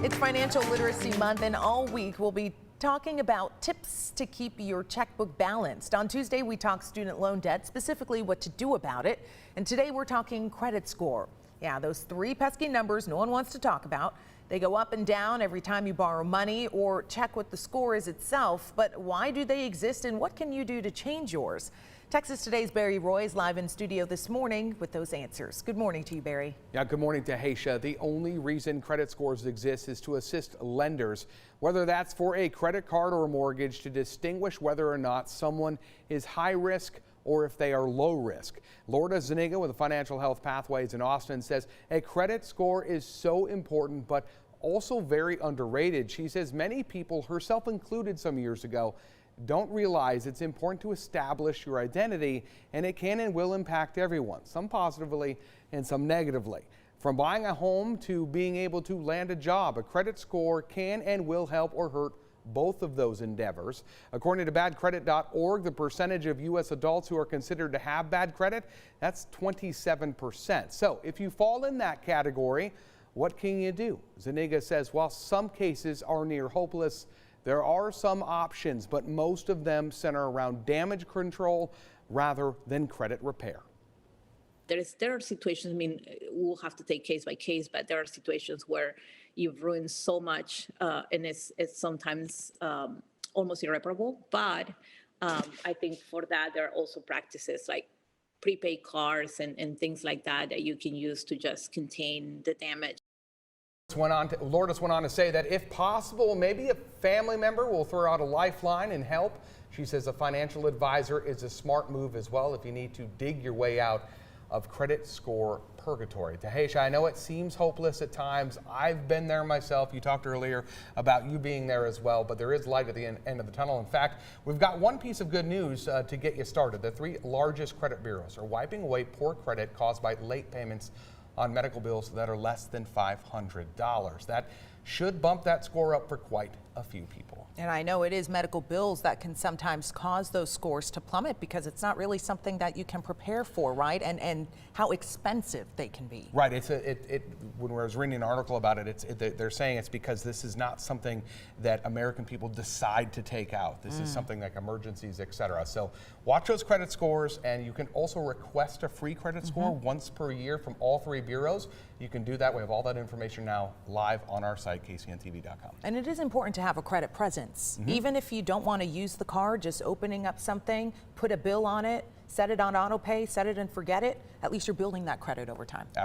It's Financial Literacy Month, and all week we'll be talking about tips to keep your checkbook balanced. On Tuesday, we talked student loan debt, specifically what to do about it. And today we're talking credit score. Yeah, those three pesky numbers no one wants to talk about. They go up and down every time you borrow money or check what the score is itself. But why do they exist, and what can you do to change yours? Texas Today's Barry Roy is live in studio this morning with those answers. Good morning to you, Barry. Yeah, good morning to Haisha. The only reason credit scores exist is to assist lenders, whether that's for a credit card or a mortgage, to distinguish whether or not someone is high risk or if they are low risk. Lorda Zuniga with the Financial Health Pathways in Austin says a credit score is so important, but also very underrated. She says many people, herself included some years ago, don't realize it's important to establish your identity, and it can and will impact everyone, some positively and some negatively. From buying a home to being able to land a job, a credit score can and will help or hurt both of those endeavors. According to badcredit.org, the percentage of U.S. adults who are considered to have bad credit, that's 27%. So if you fall in that category, what can you do? Zuniga says while some cases are near hopeless, there are some options, but most of them center around damage control rather than credit repair. There are situations, I mean, we'll have to take case by case, but there are situations where you've ruined so much and it's sometimes almost irreparable. But I think for that, there are also practices like prepaid cards and things like that that you can use to just contain the damage. Lourdes went on to say that if possible, maybe a family member will throw out a lifeline and help. She says a financial advisor is a smart move as well if you need to dig your way out of credit score purgatory. Tahisha, I know it seems hopeless at times. I've been there myself. You talked earlier about you being there as well, but there is light at the end of the tunnel. In fact, we've got one piece of good news to get you started. The three largest credit bureaus are wiping away poor credit caused by late payments on medical bills that are less than $500. That should bump that score up for quite a few people. And I know it is medical bills that can sometimes cause those scores to plummet because it's not really something that you can prepare for, right? And how expensive they can be. Right. When I was reading an article about it, they're saying it's because this is not something that American people decide to take out. This is something like emergencies, etc. So watch those credit scores, and you can also request a free credit score once per year from all three bureaus. You can do that. We have all that information now live on our site, kcntv.com. And it is important to have a credit presence. Even if you don't want to use the card, just opening up something, put a bill on it, set it on auto pay, set it and forget it, at least you're building that credit over time. Absolutely.